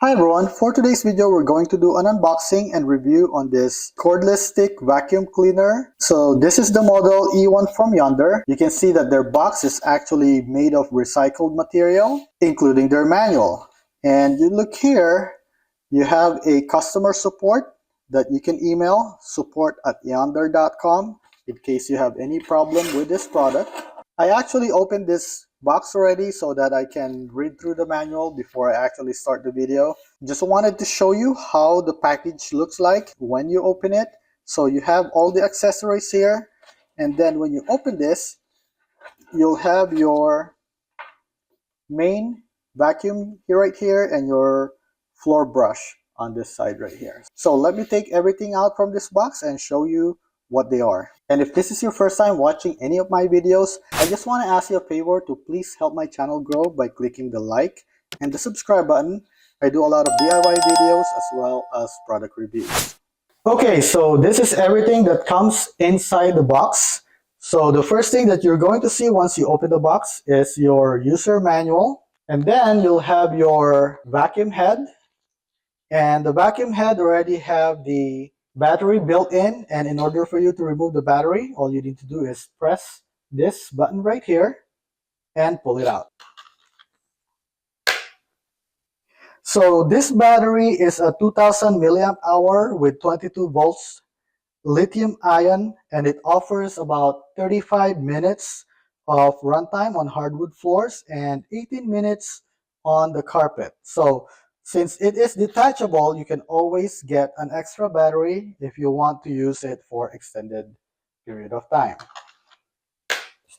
Hi everyone, for today's video we're going to do an unboxing and review on this cordless stick vacuum cleaner. So this is the model E1 from Yonder. You can see that their box is actually made of recycled material, including their manual. And you look here, you have a customer support that you can email, support@yonder.com, in case you have any problem with this product. I actually opened this box already so that I can read through the manual before I actually start the video. Just wanted to show you how the package looks like when you open it. So you have all the accessories here, and then when you open this, you'll have your main vacuum here, right here, and your floor brush on this side right here. So let me take everything out from this box and show you what they are. And if this is your first time watching any of my videos, I just want to ask you a favor to please help my channel grow by clicking the like and the subscribe button. I do a lot of DIY videos as well as product reviews. Okay, so this is everything that comes inside the box. So the first thing that you're going to see once you open the box is your user manual, and then you'll have your vacuum head. And the vacuum head already have the battery built in, and in order for you to remove the battery, all you need to do is press this button right here and pull it out. So this battery is a 2000 milliamp hour with 22 volts lithium ion, and it offers about 35 minutes of runtime on hardwood floors and 18 minutes on the carpet. So since it is detachable, you can always get an extra battery if you want to use it for extended period of time.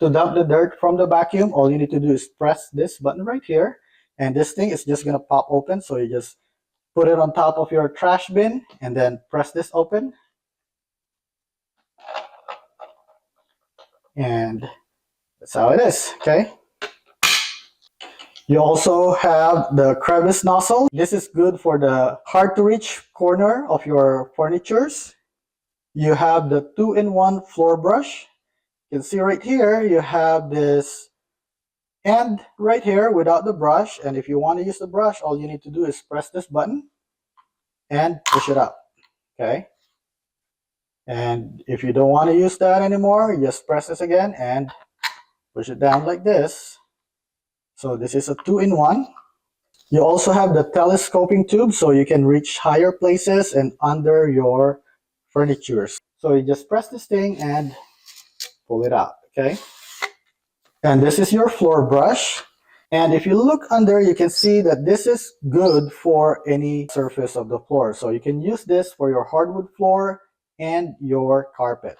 To dump the dirt from the vacuum, all you need to do is press this button right here, and this thing is just going to pop open. So you just put it on top of your trash bin and then press this open. And that's how it is, okay? You also have the crevice nozzle. This is good for the hard to reach corner of your furnitures. You have the 2-in-1 floor brush. You can see right here, you have this end right here without the brush. And if you want to use the brush, all you need to do is press this button and push it up, okay? And if you don't want to use that anymore, you just press this again and push it down like this. So this is a 2-in-1. You also have the telescoping tube, so you can reach higher places and under your furnitures. So you just press this thing and pull it out, okay? And this is your floor brush. And if you look under, you can see that this is good for any surface of the floor. So you can use this for your hardwood floor and your carpet.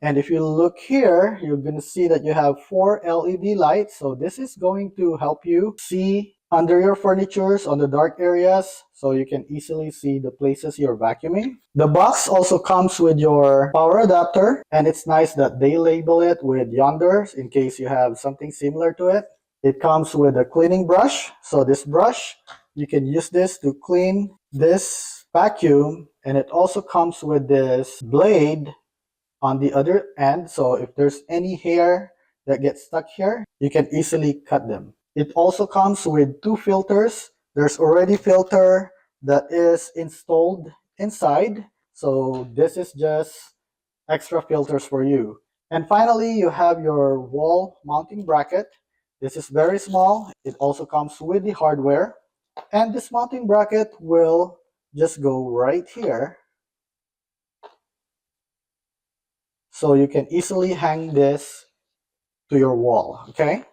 And if you look here, you're going to see that you have 4 LED lights. So this is going to help you see under your furnitures on the dark areas, so you can easily see the places you're vacuuming. The box also comes with your power adapter, and it's nice that they label it with Yonder in case you have something similar to it. It comes with a cleaning brush. So this brush, you can use this to clean this vacuum, and it also comes with this blade on the other end, so if there's any hair that gets stuck here, you can easily cut them. It also comes with 2 filters. There's already filter that is installed inside, so this is just extra filters for you. And finally, you have your wall mounting bracket. This is very small. It also comes with the hardware, and this mounting bracket will just go right here. So you can easily hang this to your wall, okay?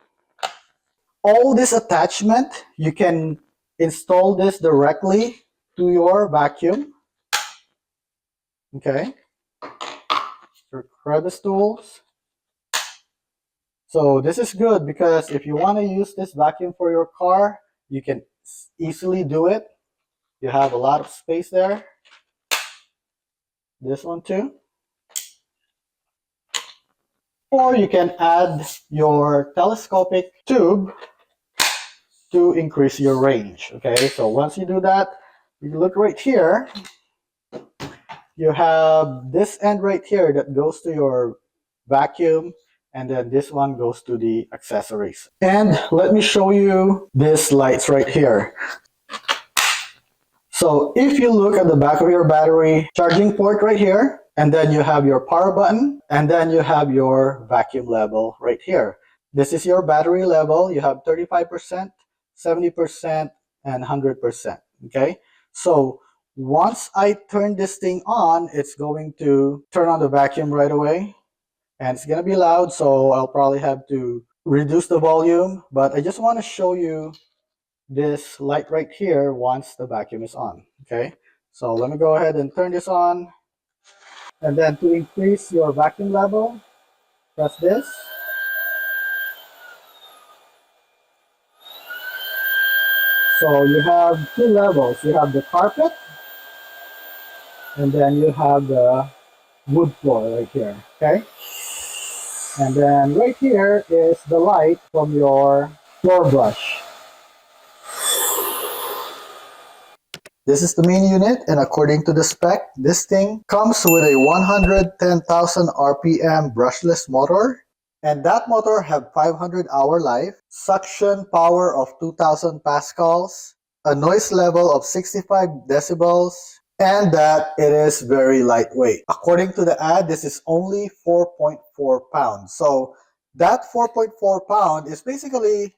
All this attachment, you can install this directly to your vacuum, okay? Your crevice tools. So this is good because if you want to use this vacuum for your car, you can easily do it. You have a lot of space there. This one too. Or you can add your telescopic tube to increase your range, okay? So once you do that, you look right here, you have this end right here that goes to your vacuum, and then this one goes to the accessories. And let me show you these lights right here. So if you look at the back of your battery, charging port right here, and then you have your power button, and then you have your vacuum level right here. This is your battery level. You have 35%, 70%, and 100%. Okay. So once I turn this thing on, it's going to turn on the vacuum right away. And it's going to be loud, so I'll probably have to reduce the volume. But I just want to show you this light right here once the vacuum is on. Okay, so let me go ahead and turn this on, and then to increase your vacuum level, press this. So you have two levels. You have the carpet, and then you have the wood floor right here. Okay, and then right here is the light from your floor brush. This is the main unit, and according to the spec, this thing comes with a 110,000 RPM brushless motor, and that motor have 500-hour life, suction power of 2000 pascals, a noise level of 65 decibels, and that it is very lightweight. According to the ad, this is only 4.4 pounds. So that 4.4 pound is basically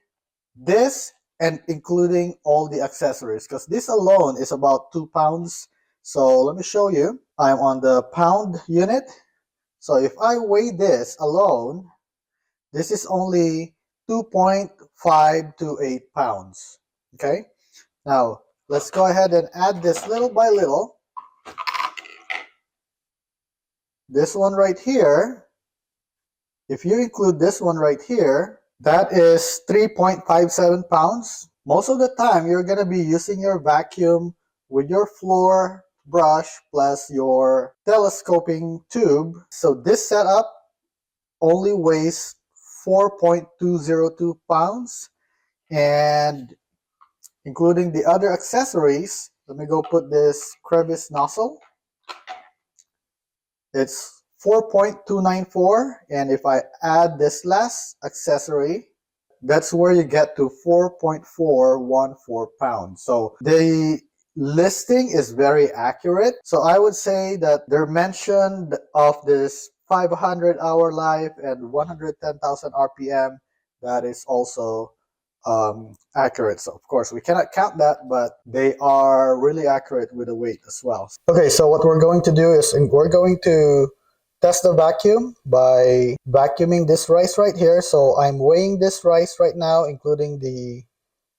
this and including all the accessories, because this alone is about 2 pounds. So let me show you. I'm on the pound unit. So if I weigh this alone, this is only 2.528 pounds. Okay. Now let's go ahead and add this little by little. This one right here, if you include this one right here, that is 3.57 pounds. Most of the time, you're going to be using your vacuum with your floor brush plus your telescoping tube. So this setup only weighs 4.202 pounds. And including the other accessories, let me go put this crevice nozzle. It's 4.294, and if I add this last accessory, that's where you get to 4.414 pounds. So the listing is very accurate. So I would say that their mention of this 500-hour life and 110,000 RPM, that is also accurate. So of course we cannot count that, but they are really accurate with the weight as well. Okay, so what we're going to do is we're going to test the vacuum by vacuuming this rice right here. So I'm weighing this rice right now, including the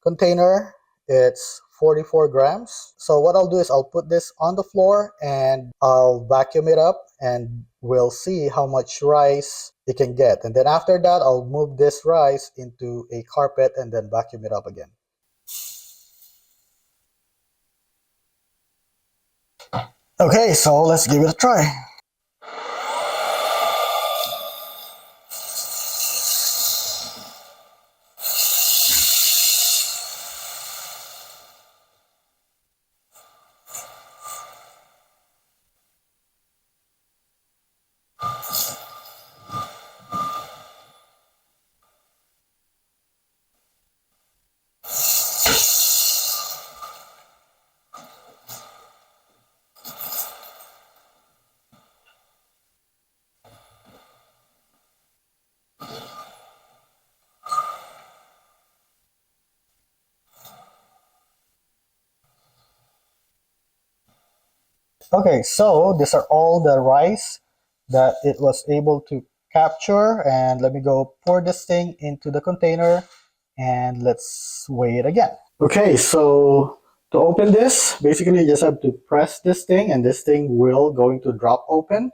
container. It's 44 grams. So what I'll do is I'll put this on the floor and I'll vacuum it up, and we'll see how much rice it can get. And then after that, I'll move this rice into a carpet and then vacuum it up again. Okay, so let's give it a try. Okay, so these are all the rice that it was able to capture, and let me go pour this thing into the container and let's weigh it again. Okay, so to open this, basically you just have to press this thing and this thing will going to drop open,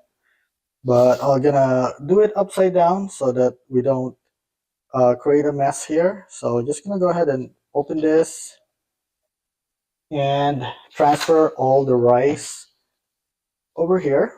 but I'm gonna do it upside down so that we don't create a mess here. So just gonna go ahead and open this and transfer all the rice over here.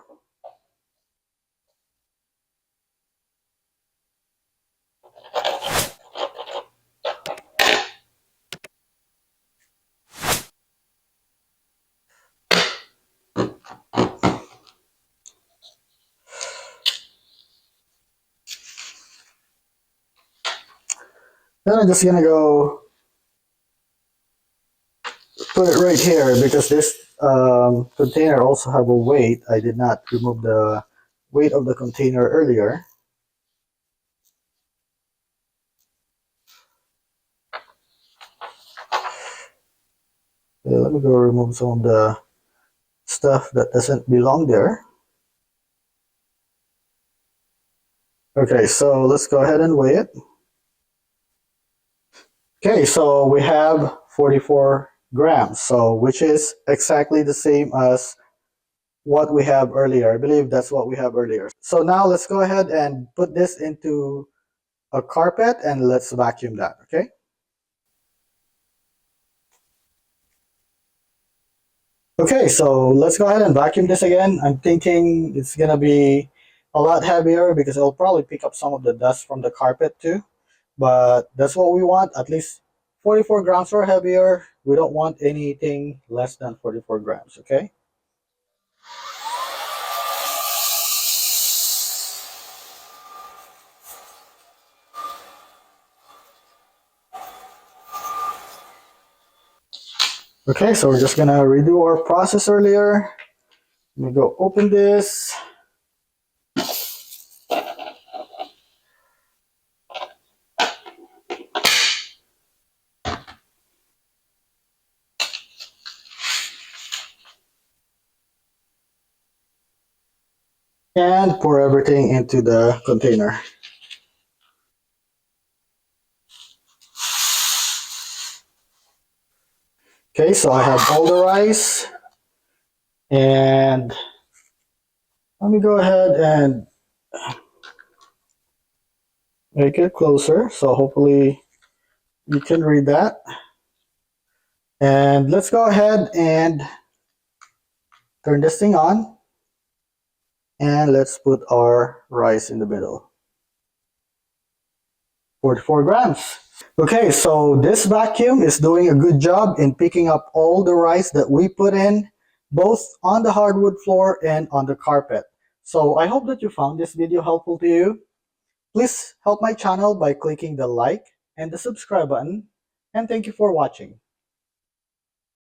Then I'm just gonna go put it right here because this container also have a weight. I did not remove the weight of the container earlier. Okay, let me go remove some of the stuff that doesn't belong there. Okay, so let's go ahead and weigh it. Okay, so we have 44 grams, so which is exactly the same as what we have earlier. I believe that's what we have earlier. So now let's go ahead and put this into a carpet and let's vacuum that, okay? Okay, so let's go ahead and vacuum this again. I'm thinking it's gonna be a lot heavier because it'll probably pick up some of the dust from the carpet too. But that's what we want, at least 44 grams or heavier. We don't want anything less than 44 grams, okay? Okay, so we're just gonna redo our process earlier. Let me go open this. And pour everything into the container. Okay, so I have all the rice. And let me go ahead and make it closer. So hopefully you can read that. And let's go ahead and turn this thing on. And let's put our rice in the middle. 44 grams. Okay, so this vacuum is doing a good job in picking up all the rice that we put in, both on the hardwood floor and on the carpet. So I hope that you found this video helpful to you. Please help my channel by clicking the like and the subscribe button. And thank you for watching.